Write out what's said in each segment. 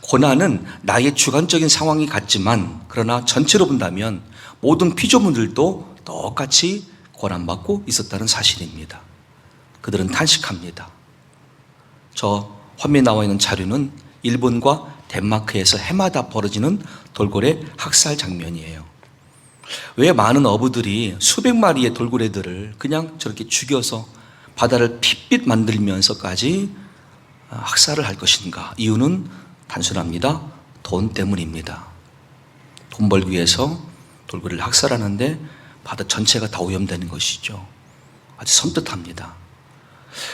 고난은 나의 주관적인 상황이 같지만 그러나 전체로 본다면 모든 피조물들도 똑같이 고난받고 있었다는 사실입니다. 그들은 탄식합니다. 저 화면에 나와 있는 자료는 일본과 덴마크에서 해마다 벌어지는 돌고래 학살 장면이에요. 왜 많은 어부들이 수백 마리의 돌고래들을 그냥 저렇게 죽여서 바다를 핏빛 만들면서까지 학살을 할 것인가? 이유는 단순합니다. 돈 때문입니다. 돈 벌기 위해서 돌고래를 학살하는데 바다 전체가 다 오염되는 것이죠. 아주 섬뜩합니다.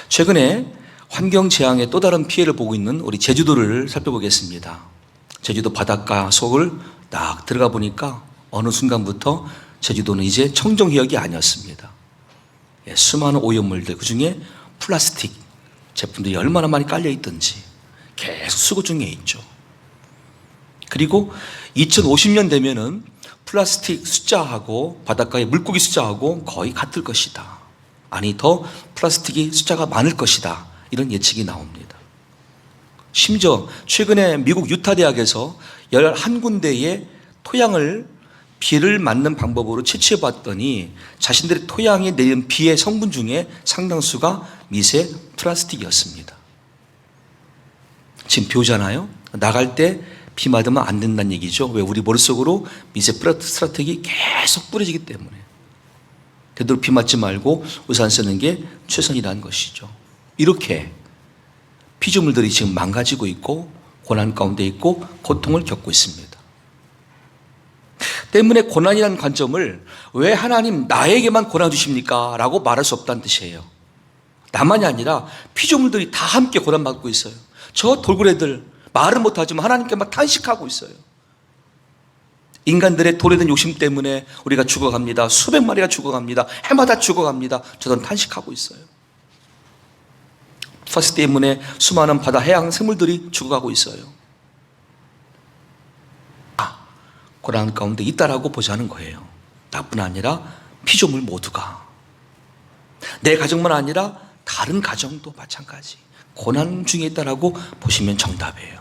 최근에 환경재앙의 또 다른 피해를 보고 있는 우리 제주도를 살펴보겠습니다. 제주도 바닷가 속을 딱 들어가 보니까 어느 순간부터 제주도는 이제 청정해역이 아니었습니다. 수많은 오염물들, 그 중에 플라스틱 제품들이 얼마나 많이 깔려있던지 계속 수거 중에 있죠. 그리고 2050년 되면은 플라스틱 숫자하고 바닷가의 물고기 숫자하고 거의 같을 것이다. 아니, 더 플라스틱이 숫자가 많을 것이다. 이런 예측이 나옵니다. 심지어 최근에 미국 유타 대학에서 11군데의 토양을 비를 맞는 방법으로 채취해 봤더니 자신들의 토양에 내린 비의 성분 중에 상당수가 미세 플라스틱이었습니다. 지금 비 오잖아요. 나갈 때 비 맞으면 안 된다는 얘기죠. 왜? 우리 머릿속으로 미세 플라스틱이 계속 뿌려지기 때문에. 되도록 비 맞지 말고 우산 쓰는 게 최선이라는 것이죠. 이렇게 피조물들이 지금 망가지고 있고 고난 가운데 있고 고통을 겪고 있습니다. 때문에 고난이라는 관점을 왜 하나님 나에게만 고난 주십니까? 라고 말할 수 없다는 뜻이에요. 나만이 아니라 피조물들이 다 함께 고난받고 있어요. 저 돌고래들 말은 못하지만 하나님께만 탄식하고 있어요. 인간들의 돌에 든 욕심 때문에 우리가 죽어갑니다. 수백 마리가 죽어갑니다. 해마다 죽어갑니다. 저는 탄식하고 있어요. 플라스틱 때문에 수많은 바다 해양 생물들이 죽어가고 있어요. 고난 가운데 있다라고 보자는 거예요. 나뿐 아니라 피조물 모두가. 내 가정만 아니라 다른 가정도 마찬가지. 고난 중에 있다라고 보시면 정답이에요.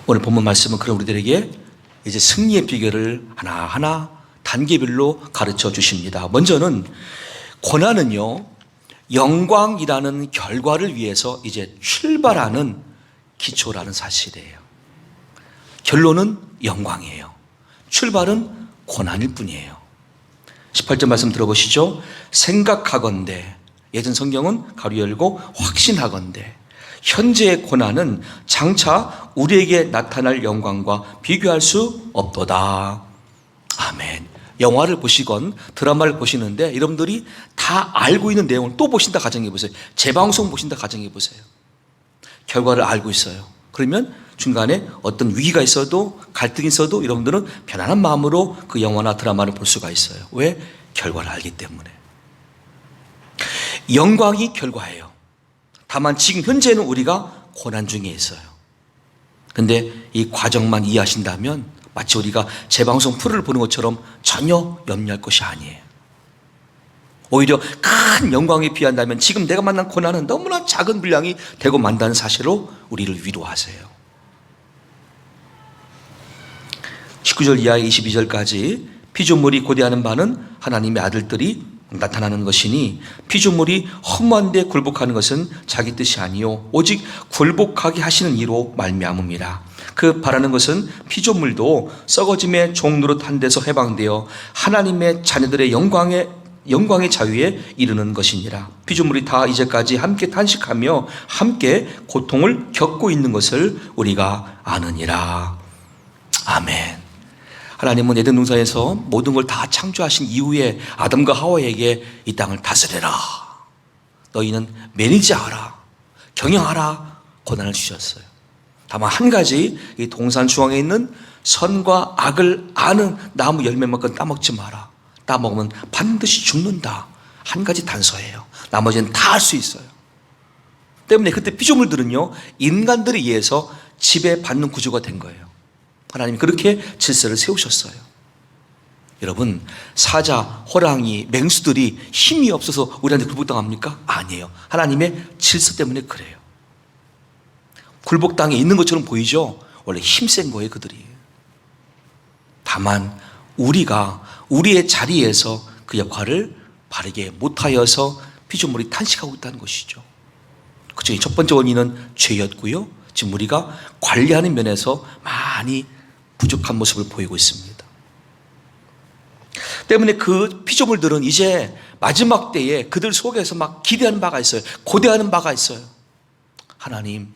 오늘 본문 말씀은 그럼 우리들에게 이제 승리의 비결을 하나하나 단계별로 가르쳐 주십니다. 먼저는 고난은요, 영광이라는 결과를 위해서 이제 출발하는 기초라는 사실이에요. 결론은 영광이에요. 출발은 고난일 뿐이에요. 18절 말씀 들어보시죠. 생각하건대, 예전 성경은 가로 열고 확신하건대, 현재의 고난은 장차 우리에게 나타날 영광과 비교할 수 없도다. 아멘. 영화를 보시건 드라마를 보시는데 여러분들이 다 알고 있는 내용을 또 보신다 가정해 보세요. 재방송 보신다 가정해 보세요. 결과를 알고 있어요. 그러면 중간에 어떤 위기가 있어도 갈등이 있어도 여러분들은 편안한 마음으로 그 영화나 드라마를 볼 수가 있어요. 왜? 결과를 알기 때문에. 영광이 결과예요. 다만 지금 현재는 우리가 고난 중에 있어요. 근데 이 과정만 이해하신다면 마치 우리가 재방송 프로를 보는 것처럼 전혀 염려할 것이 아니에요. 오히려 큰 영광에 비한다면 지금 내가 만난 고난은 너무나 작은 분량이 되고 만다는 사실로 우리를 위로하세요. 19절 이하 22절까지 피조물이 고대하는 바는 하나님의 아들들이 나타나는 것이니 피조물이 허무한데 굴복하는 것은 자기 뜻이 아니요 오직 굴복하게 하시는 이로 말미암음이라. 그 바라는 것은 피조물도 썩어짐의 종노릇한 데서 해방되어 하나님의 자녀들의 영광의 자유에 이르는 것이니라. 피조물이 다 이제까지 함께 탄식하며 함께 고통을 겪고 있는 것을 우리가 아느니라. 아멘. 하나님은 에덴 동산에서 모든 걸 다 창조하신 이후에 아담과 하와에게 이 땅을 다스려라, 너희는 매니지하라, 경영하라 고난을 주셨어요. 다만 한 가지, 이 동산 중앙에 있는 선과 악을 아는 나무 열매만큼 따먹지 마라. 따먹으면 반드시 죽는다. 한 가지 단서예요. 나머지는 다 할 수 있어요. 때문에 그때 피조물들은요, 인간들에 의해서 지배받는 구조가 된 거예요. 하나님이 그렇게 질서를 세우셨어요. 여러분, 사자, 호랑이, 맹수들이 힘이 없어서 우리한테 굴복당합니까? 아니에요. 하나님의 질서 때문에 그래요. 굴복 땅에 있는 것처럼 보이죠? 원래 힘센 거예요, 그들이. 다만 우리가 우리의 자리에서 그 역할을 바르게 못하여서 피조물이 탄식하고 있다는 것이죠. 그중에 첫 번째 원인은 죄였고요. 지금 우리가 관리하는 면에서 많이 부족한 모습을 보이고 있습니다. 때문에 그 피조물들은 이제 마지막 때에 그들 속에서 막 기대하는 바가 있어요. 고대하는 바가 있어요. 하나님,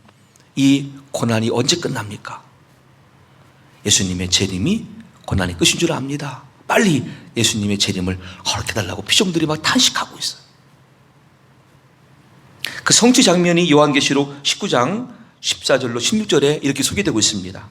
이 고난이 언제 끝납니까? 예수님의 재림이 고난의 끝인 줄 압니다. 빨리 예수님의 재림을 허락해달라고 피조물들이 막 탄식하고 있어요. 그 성취 장면이 요한계시록 19장 14절로 16절에 이렇게 소개되고 있습니다.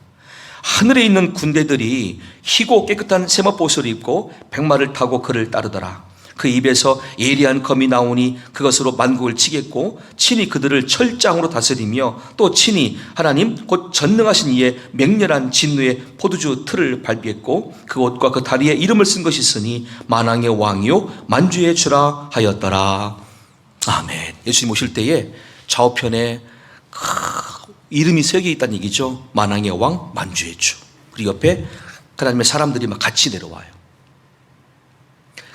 하늘에 있는 군대들이 희고 깨끗한 세마포옷을 입고 백마를 타고 그를 따르더라. 그 입에서 예리한 검이 나오니 그것으로 만국을 치겠고 친히 그들을 철장으로 다스리며 또 친히 하나님 곧 전능하신 이의 맹렬한 진노의 포도주 틀을 밟겠고 그 옷과 그 다리에 이름을 쓴 것이 있으니 만왕의 왕이요 만주의 주라 하였더라. 아멘. 예수님 오실 때에 좌우편에 이름이 새겨 있다는 얘기죠. 만왕의 왕, 만주의 주. 그리고 옆에 하나님의 사람들이 막 같이 내려와요.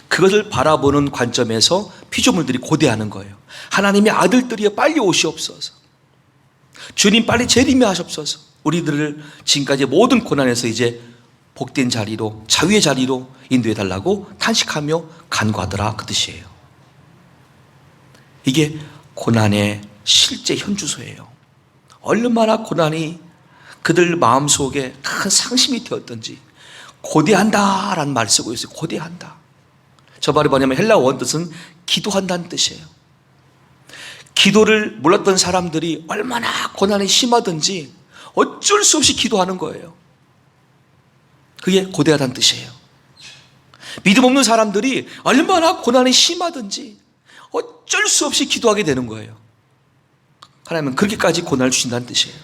그것을 바라보는 관점에서 피조물들이 고대하는 거예요. 하나님의 아들들이여 빨리 오시옵소서. 주님 빨리 재림하시옵소서. 우리들을 지금까지 모든 고난에서 이제 복된 자리로, 자유의 자리로 인도해 달라고 탄식하며 간구하더라, 그 뜻이에요. 이게 고난의 실제 현주소예요. 얼마나 고난이 그들 마음속에 큰 상심이 되었던지 고대한다라는 말을 쓰고 있어요. 고대한다. 저 말이 뭐냐면 헬라어 원뜻은 기도한다는 뜻이에요. 기도를 몰랐던 사람들이 얼마나 고난이 심하든지 어쩔 수 없이 기도하는 거예요. 그게 고대하다는 뜻이에요. 믿음 없는 사람들이 얼마나 고난이 심하든지 어쩔 수 없이 기도하게 되는 거예요. 하나님은 그렇게까지 고난을 주신다는 뜻이에요.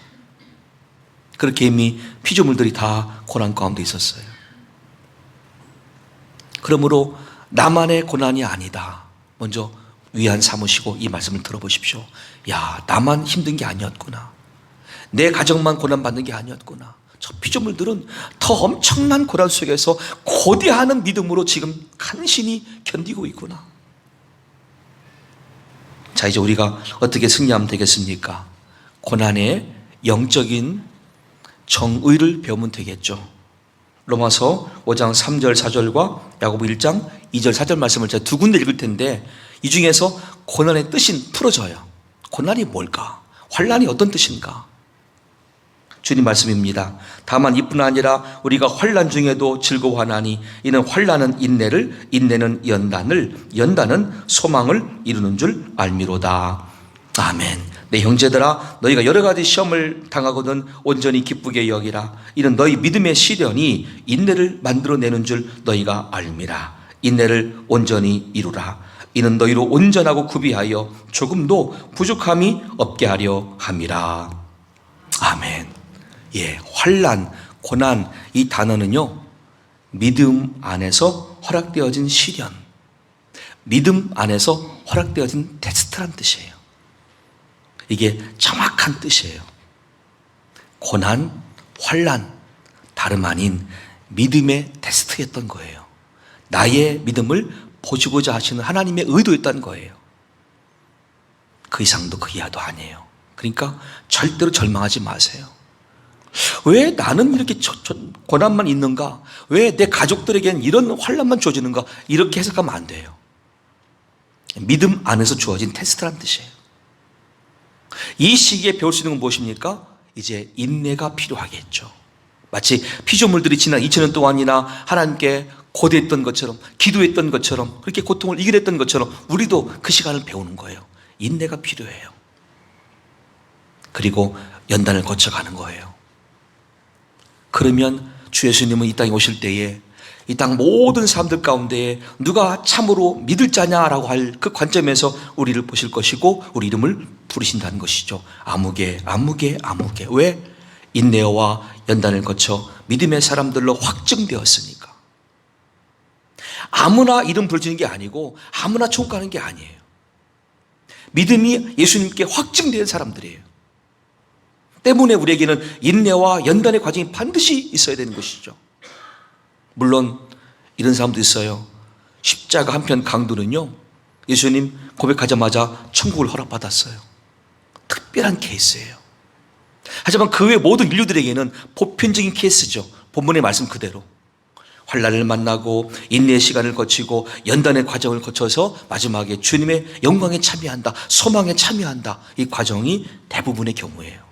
그렇게 이미 피조물들이 다 고난 가운데 있었어요. 그러므로 나만의 고난이 아니다. 먼저 위안 삼으시고 이 말씀을 들어보십시오. 야, 나만 힘든 게 아니었구나. 내 가정만 고난받는 게 아니었구나. 저 피조물들은 더 엄청난 고난 속에서 고대하는 믿음으로 지금 간신히 견디고 있구나. 자, 이제 우리가 어떻게 승리하면 되겠습니까? 고난의 영적인 정의를 배우면 되겠죠. 로마서 5장 3절 4절과 야고보 1장 2절 4절 말씀을 제가 두 군데 읽을 텐데 이 중에서 고난의 뜻이 풀어져요. 고난이 뭘까? 환난이 어떤 뜻인가? 주님 말씀입니다. 다만 이뿐 아니라 우리가 환난 중에도 즐거워하나니 이는 환난은 인내를, 인내는 연단을, 연단은 소망을 이루는 줄 알미로다. 아멘. 내 형제들아, 너희가 여러 가지 시험을 당하거든 온전히 기쁘게 여기라. 이는 너희 믿음의 시련이 인내를 만들어내는 줄 너희가 알미라. 인내를 온전히 이루라. 이는 너희로 온전하고 구비하여 조금도 부족함이 없게 하려 함이라. 아멘. 예, 환난, 고난, 이 단어는요, 믿음 안에서 허락되어진 시련, 믿음 안에서 허락되어진 테스트란 뜻이에요. 이게 정확한 뜻이에요. 고난, 환난, 다름 아닌 믿음의 테스트였던 거예요. 나의 믿음을 보시고자 하시는 하나님의 의도였던 거예요. 그 이상도 그 이하도 아니에요. 그러니까 절대로 절망하지 마세요. 왜 나는 이렇게 고난만 있는가? 왜 내 가족들에게는 이런 환난만 주어지는가? 이렇게 해석하면 안 돼요. 믿음 안에서 주어진 테스트란 뜻이에요. 이 시기에 배울 수 있는 건 무엇입니까? 이제 인내가 필요하겠죠. 마치 피조물들이 지난 2000년 동안이나 하나님께 고대했던 것처럼, 기도했던 것처럼, 그렇게 고통을 이겨냈던 것처럼 우리도 그 시간을 배우는 거예요. 인내가 필요해요. 그리고 연단을 거쳐가는 거예요. 그러면 주 예수님은 이 땅에 오실 때에 이 땅 모든 사람들 가운데 누가 참으로 믿을 자냐라고 할 그 관점에서 우리를 보실 것이고 우리 이름을 부르신다는 것이죠. 아무개, 아무개, 아무개. 왜? 인내와 연단을 거쳐 믿음의 사람들로 확증되었으니까. 아무나 이름 부르시는 게 아니고 아무나 천국 가는 게 아니에요. 믿음이 예수님께 확증된 사람들이에요. 때문에 우리에게는 인내와 연단의 과정이 반드시 있어야 되는 것이죠. 물론 이런 사람도 있어요. 십자가 한편 강도는요, 예수님 고백하자마자 천국을 허락받았어요. 특별한 케이스예요. 하지만 그 외 모든 인류들에게는 보편적인 케이스죠. 본문의 말씀 그대로 환난을 만나고 인내의 시간을 거치고 연단의 과정을 거쳐서 마지막에 주님의 영광에 참여한다, 소망에 참여한다. 이 과정이 대부분의 경우예요.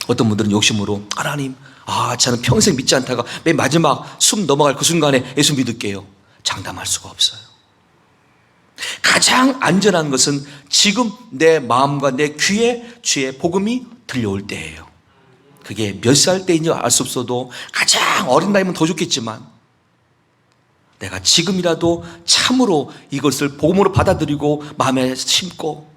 어떤 분들은 욕심으로 하나님, 저는 평생 믿지 않다가 맨 마지막 숨 넘어갈 그 순간에 예수 믿을게요. 장담할 수가 없어요. 가장 안전한 것은 지금 내 마음과 내 귀에 주의 복음이 들려올 때예요. 그게 몇 살 때인지 알 수 없어도 가장 어린 나이면 더 좋겠지만 내가 지금이라도 참으로 이것을 복음으로 받아들이고 마음에 심고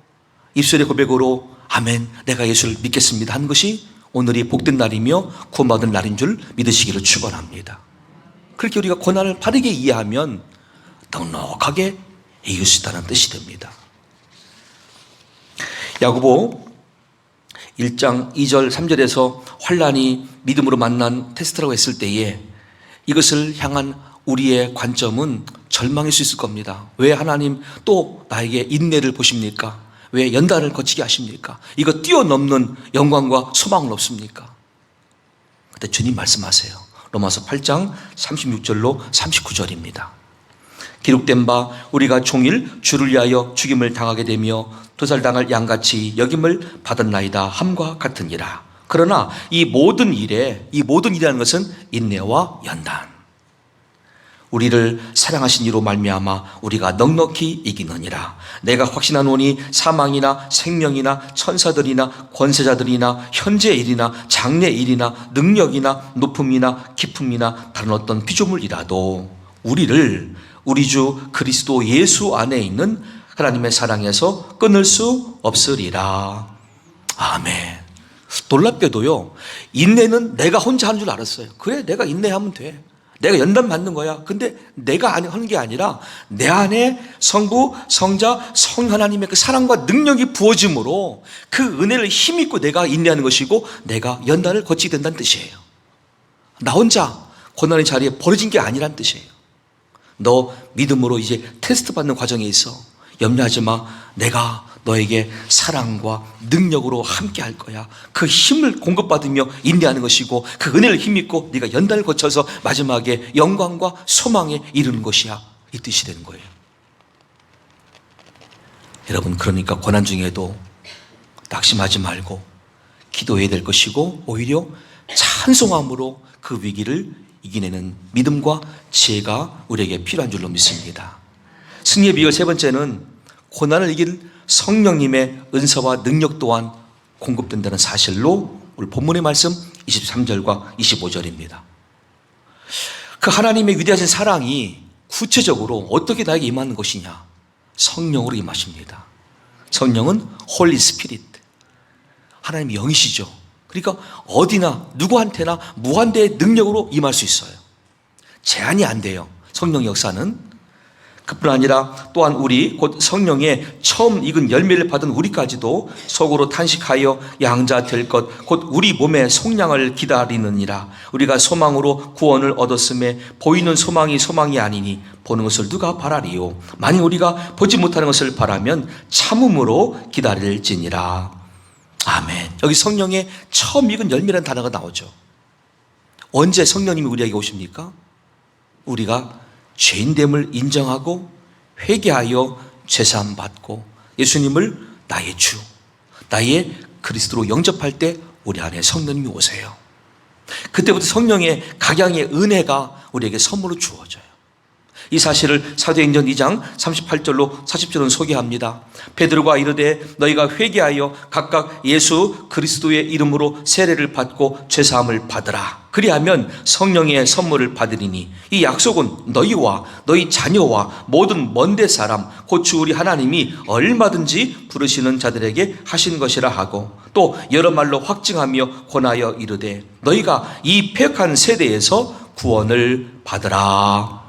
입술의 고백으로 아멘, 내가 예수를 믿겠습니다 하는 것이 오늘이 복된 날이며 구원받은 날인 줄 믿으시기를 축원합니다. 그렇게 우리가 고난을 바르게 이해하면 넉넉하게 이길 수 있다는 뜻이 됩니다. 야고보 1장 2절 3절에서 환난이 믿음으로 만난 테스트라고 했을 때에 이것을 향한 우리의 관점은 절망일 수 있을 겁니다. 왜 하나님 또 나에게 인내를 보십니까? 왜 연단을 거치게 하십니까? 이거 뛰어넘는 영광과 소망은 없습니까? 그때 주님 말씀하세요. 로마서 8장 36절로 39절입니다. 기록된 바 우리가 종일 주를 위하여 죽임을 당하게 되며 도살당할 양같이 여김을 받았나이다 함과 같으니라. 그러나 이 모든 일이라는 것은 인내와 연단, 우리를 사랑하신 이로 말미암아 우리가 넉넉히 이기느니라. 내가 확신하노니 사망이나 생명이나 천사들이나 권세자들이나 현재 일이나 장래 일이나 능력이나 높음이나 깊음이나 다른 어떤 피조물이라도 우리를 우리 주 그리스도 예수 안에 있는 하나님의 사랑에서 끊을 수 없으리라. 아멘. 놀랍게도요, 인내는 내가 혼자 하는 줄 알았어요. 그래, 내가 인내하면 돼. 내가 연단 받는 거야. 근데 내가 하는 게 아니라 내 안에 성부, 성자, 성 하나님의 그 사랑과 능력이 부어짐으로 그 은혜를 힘입고 내가 인내하는 것이고 내가 연단을 거치게 된다는 뜻이에요. 나 혼자 고난의 자리에 버려진 게 아니란 뜻이에요. 너 믿음으로 이제 테스트 받는 과정에 있어. 염려하지 마. 내가 너에게 사랑과 능력으로 함께 할 거야. 그 힘을 공급받으며 인내하는 것이고 그 은혜를 힘입고 네가 연단을 거쳐서 마지막에 영광과 소망에 이르는 것이야. 이 뜻이 되는 거예요. 여러분, 그러니까 고난 중에도 낙심하지 말고 기도해야 될 것이고 오히려 찬송함으로 그 위기를 이겨내는 믿음과 지혜가 우리에게 필요한 줄로 믿습니다. 승리의 비결 세 번째는 고난을 이길 성령님의 은사와 능력 또한 공급된다는 사실로 오늘 본문의 말씀 23절과 25절입니다. 그 하나님의 위대하신 사랑이 구체적으로 어떻게 나에게 임하는 것이냐? 성령으로 임하십니다. 성령은 홀리 스피릿, 하나님의 영이시죠. 그러니까 어디나 누구한테나 무한대의 능력으로 임할 수 있어요. 제한이 안 돼요. 성령 역사는. 그뿐 아니라 또한 우리 곧 성령의 처음 익은 열매를 받은 우리까지도 속으로 탄식하여 양자 될 것 곧 우리 몸의 속량을 기다리느니라. 우리가 소망으로 구원을 얻었음에 보이는 소망이 아니니 보는 것을 누가 바라리요. 만일 우리가 보지 못하는 것을 바라면 참음으로 기다릴지니라. 아멘. 여기 성령의 처음 익은 열매라는 단어가 나오죠. 언제 성령님이 우리에게 오십니까? 우리가 죄인됨을 인정하고 회개하여 죄사함 받고 예수님을 나의 주, 나의 그리스도로 영접할 때 우리 안에 성령님이 오세요. 그때부터 성령의 각양의 은혜가 우리에게 선물로 주어져요. 이 사실을 사도행전 2장 38절로 40절은 소개합니다. 베드로가 이르되 너희가 회개하여 각각 예수 그리스도의 이름으로 세례를 받고 죄사함을 받으라. 그리하면 성령의 선물을 받으리니 이 약속은 너희와 너희 자녀와 모든 먼데 사람 곧 주 우리 하나님이 얼마든지 부르시는 자들에게 하신 것이라 하고 또 여러 말로 확증하며 권하여 이르되 너희가 이 패역한 세대에서 구원을 받으라.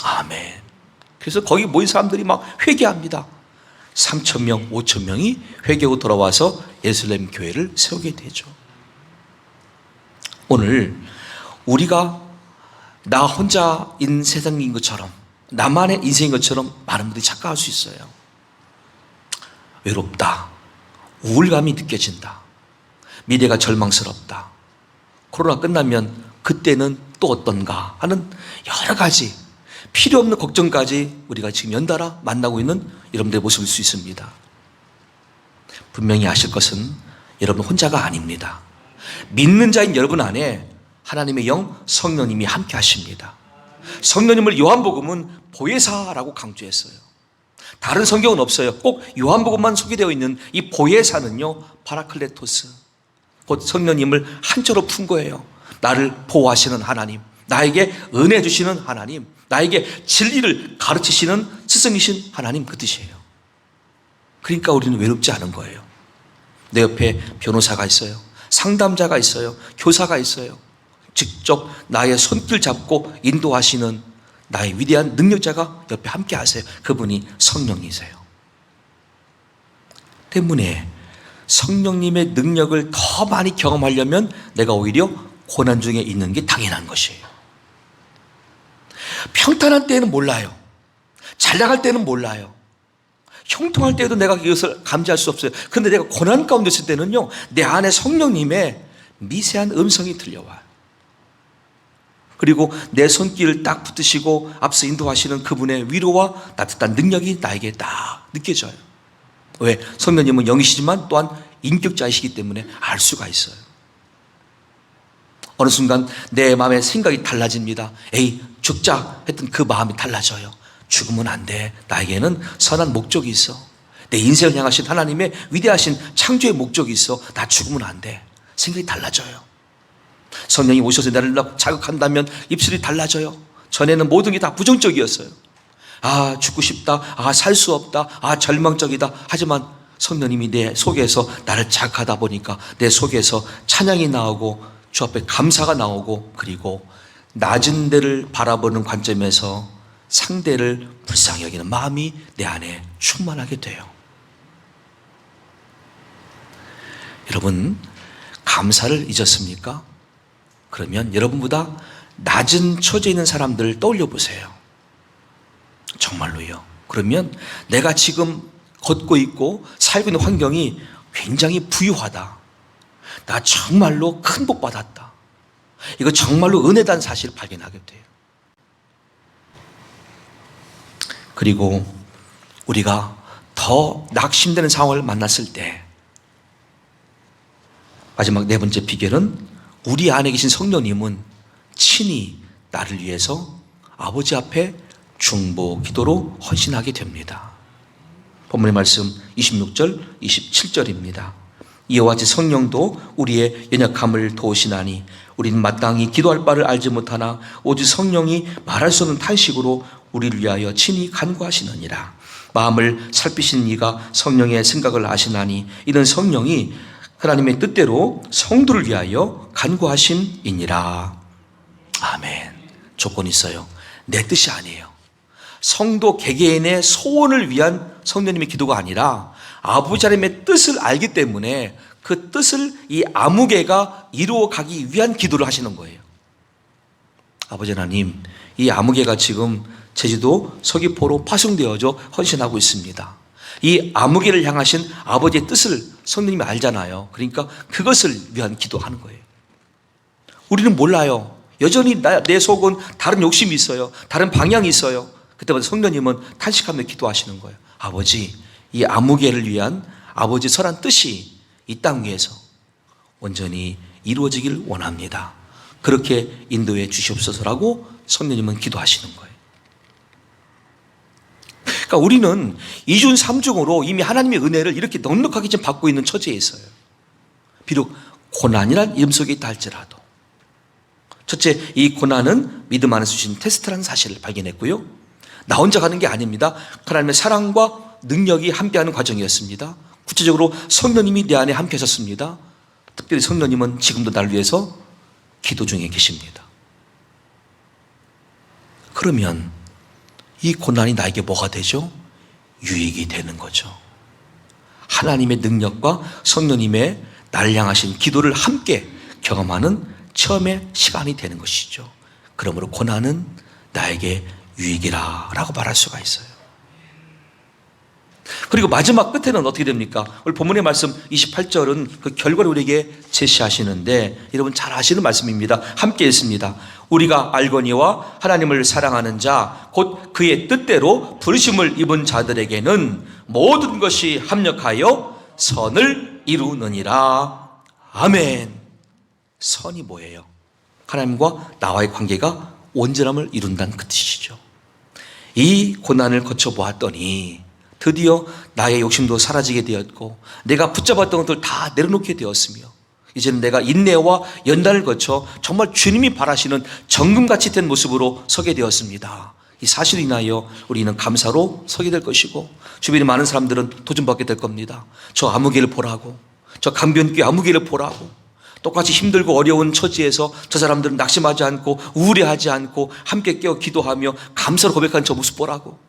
아멘. 그래서 거기 모인 사람들이 막 회개합니다. 3,000명, 5,000명이 회개하고 돌아와서 예루살렘 교회를 세우게 되죠. 오늘 우리가 나 혼자인 세상인 것처럼, 나만의 인생인 것처럼 많은 분들이 착각할 수 있어요. 외롭다, 우울감이 느껴진다, 미래가 절망스럽다, 코로나 끝나면 그때는 또 어떤가 하는 여러 가지 필요 없는 걱정까지 우리가 지금 연달아 만나고 있는 여러분들의 모습일 수 있습니다. 분명히 아실 것은 여러분 혼자가 아닙니다. 믿는 자인 여러분 안에 하나님의 영 성령님이 함께 하십니다. 성령님을 요한복음은 보혜사라고 강조했어요. 다른 성경은 없어요. 꼭 요한복음만 소개되어 있는 이 보혜사는요, 파라클레토스, 곧 성령님을 한자로 푼 거예요. 나를 보호하시는 하나님, 나에게 은혜 주시는 하나님, 나에게 진리를 가르치시는 스승이신 하나님, 그 뜻이에요. 그러니까 우리는 외롭지 않은 거예요. 내 옆에 변호사가 있어요, 상담자가 있어요, 교사가 있어요. 직접 나의 손길 잡고 인도하시는 나의 위대한 능력자가 옆에 함께 하세요. 그분이 성령이세요. 때문에 성령님의 능력을 더 많이 경험하려면 내가 오히려 고난 중에 있는 게 당연한 것이에요. 평탄한 때는 몰라요. 잘 나갈 때는 몰라요. 형통할 때도 내가 이것을 감지할 수 없어요. 그런데 내가 고난 가운데 있을 때는요, 내 안에 성령님의 미세한 음성이 들려와요. 그리고 내 손길을 딱 붙드시고 앞서 인도하시는 그분의 위로와 따뜻한 능력이 나에게 딱 느껴져요. 왜? 성령님은 영이시지만 또한 인격자이시기 때문에 알 수가 있어요. 어느 순간 내 마음의 생각이 달라집니다. 에이, 죽자 했던 그 마음이 달라져요. 죽으면 안 돼. 나에게는 선한 목적이 있어. 내 인생을 향하신 하나님의 위대하신 창조의 목적이 있어. 나 죽으면 안 돼. 생각이 달라져요. 성령이 오셔서 나를 자극한다면 입술이 달라져요. 전에는 모든 게 다 부정적이었어요. 아, 죽고 싶다. 아, 살 수 없다. 아, 절망적이다. 하지만 성령님이 내 속에서 나를 자극하다 보니까 내 속에서 찬양이 나오고 주 앞에 감사가 나오고, 그리고 낮은 데를 바라보는 관점에서 상대를 불쌍히 여기는 마음이 내 안에 충만하게 돼요. 여러분, 감사를 잊었습니까? 그러면 여러분보다 낮은 처지에 있는 사람들을 떠올려 보세요. 정말로요. 그러면 내가 지금 걷고 있고 살고 있는 환경이 굉장히 부유하다, 나 정말로 큰 복 받았다, 이거 정말로 은혜다는 사실을 발견하게 돼요. 그리고 우리가 더 낙심되는 상황을 만났을 때 마지막 네 번째 비결은 우리 안에 계신 성령님은 친히 나를 위해서 아버지 앞에 중보 기도로 헌신하게 됩니다. 본문의 말씀 26절, 27절입니다. 이와 같이 성령도 우리의 연약함을 도우시나니 우리는 마땅히 기도할 바를 알지 못하나 오직 성령이 말할 수 없는 탄식으로 우리를 위하여 친히 간구하시느니라. 마음을 살피시는 이가 성령의 생각을 아시나니 이는 성령이 하나님의 뜻대로 성도를 위하여 간구하심이니라. 아멘. 조건이 있어요. 내 뜻이 아니에요. 성도 개개인의 소원을 위한 성령님의 기도가 아니라 아버지 하나님의 뜻을 알기 때문에 그 뜻을 이 아무개가 이루어가기 위한 기도를 하시는 거예요. 아버지 하나님, 이 아무개가 지금 제주도 서귀포로 파송되어져 헌신하고 있습니다. 이 아무개를 향하신 아버지의 뜻을 성령님이 알잖아요. 그러니까 그것을 위한 기도하는 거예요. 우리는 몰라요. 여전히 내 속은 다른 욕심이 있어요. 다른 방향이 있어요. 그때마다 성령님은 탄식하며 기도하시는 거예요. 아버지, 이 아무개를 위한 아버지의 선한 뜻이 이 땅 위에서 온전히 이루어지길 원합니다. 그렇게 인도해 주시옵소서라고 성령님은 기도하시는 거예요. 그러니까 우리는 이중 삼중으로 이미 하나님의 은혜를 이렇게 넉넉하게 지금 받고 있는 처지에 있어요. 비록 고난이란 이름 속에 있다 할지라도. 첫째, 이 고난은 믿음 안에서 주신 테스트라는 사실을 발견했고요. 나 혼자 가는 게 아닙니다. 하나님의 사랑과 능력이 함께하는 과정이었습니다. 구체적으로 성령님이 내 안에 함께 하셨습니다. 특별히 성령님은 지금도 나를 위해서 기도 중에 계십니다. 그러면 이 고난이 나에게 뭐가 되죠? 유익이 되는 거죠. 하나님의 능력과 성령님의 나를 향하신 기도를 함께 경험하는 처음의 시간이 되는 것이죠. 그러므로 고난은 나에게 유익이라 라고 말할 수가 있어요. 그리고 마지막 끝에는 어떻게 됩니까? 오늘 본문의 말씀 28절은 그 결과를 우리에게 제시하시는데 여러분 잘 아시는 말씀입니다. 함께 읽습니다. 우리가 알거니와 하나님을 사랑하는 자 곧 그의 뜻대로 부르심을 입은 자들에게는 모든 것이 합력하여 선을 이루느니라. 아멘. 선이 뭐예요? 하나님과 나와의 관계가 온전함을 이룬다는 그 뜻이죠. 이 고난을 거쳐보았더니 드디어 나의 욕심도 사라지게 되었고 내가 붙잡았던 것들 다 내려놓게 되었으며 이제는 내가 인내와 연단을 거쳐 정말 주님이 바라시는 정금같이 된 모습으로 서게 되었습니다. 이 사실로 인하여 우리는 감사로 서게 될 것이고 주변에 많은 사람들은 도전받게 될 겁니다. 저 아무개를 보라고, 저 강변교회 아무개를 보라고, 똑같이 힘들고 어려운 처지에서 저 사람들은 낙심하지 않고 우울해하지 않고 함께 깨어 기도하며 감사로 고백하는 저 모습 보라고.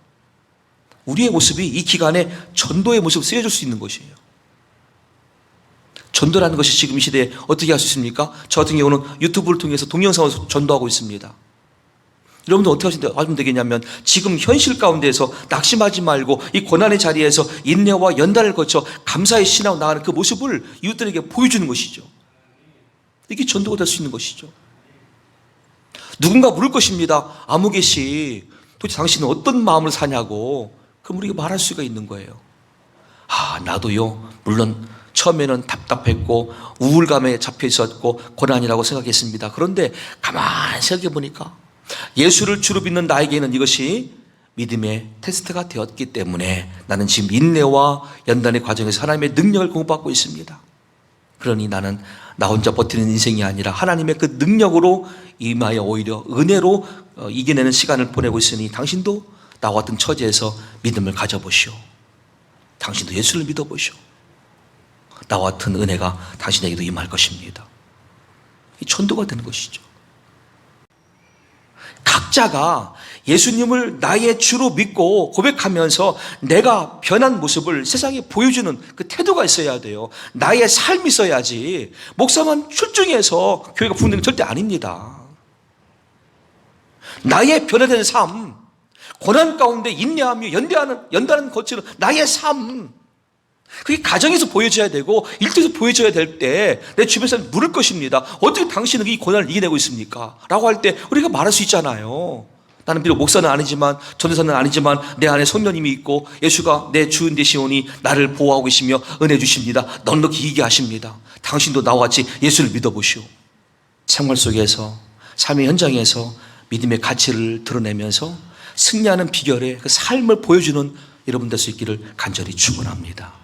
우리의 모습이 이 기간에 전도의 모습을 쓰여줄 수 있는 것이에요. 전도라는 것이 지금 이 시대에 어떻게 할 수 있습니까? 저 같은 경우는 유튜브를 통해서 동영상으로 전도하고 있습니다. 여러분들 어떻게 하시면 되겠냐면 지금 현실 가운데에서 낙심하지 말고 이 고난의 자리에서 인내와 연단을 거쳐 감사의 신앙으로 나가는 그 모습을 이웃들에게 보여주는 것이죠. 이게 전도가 될 수 있는 것이죠. 누군가 물을 것입니다. 아무개 씨, 도대체 당신은 어떤 마음을 사냐고. 그럼 우리가 말할 수가 있는 거예요. 나도요, 물론 처음에는 답답했고 우울감에 잡혀 있었고 고난이라고 생각했습니다. 그런데 가만히 생각해 보니까 예수를 주로 믿는 나에게는 이것이 믿음의 테스트가 되었기 때문에 나는 지금 인내와 연단의 과정에서 하나님의 능력을 공부받고 있습니다. 그러니 나는 나 혼자 버티는 인생이 아니라 하나님의 그 능력으로 임하여 오히려 은혜로 이겨내는 시간을 보내고 있으니 당신도 나와 같은 처지에서 믿음을 가져보시오. 당신도 예수를 믿어보시오. 나와 같은 은혜가 당신에게도 임할 것입니다. 이 전도가 되는 것이죠. 각자가 예수님을 나의 주로 믿고 고백하면서 내가 변한 모습을 세상에 보여주는 그 태도가 있어야 돼요. 나의 삶이 있어야지 목사만 출중해서 교회가 부흥되는 건 절대 아닙니다. 나의 변화된 삶, 고난 가운데 인내하며 연단하는 거치는 나의 삶, 그게 가정에서 보여줘야 되고 일터에서 보여줘야 될 때 내 주변 사람이 물을 것입니다. 어떻게 당신은 이 고난을 이겨내고 있습니까? 라고 할 때 우리가 말할 수 있잖아요. 나는 비록 목사는 아니지만 전도사는 아니지만 내 안에 성령님이 있고 예수가 내 주인 되시오니 나를 보호하고 계시며 은혜 주십니다. 넉넉히 이기게 하십니다. 당신도 나와 같이 예수를 믿어보시오. 생활 속에서 삶의 현장에서 믿음의 가치를 드러내면서 승리하는 비결의 그 삶을 보여주는 여러분 될 수 있기를 간절히 축원합니다.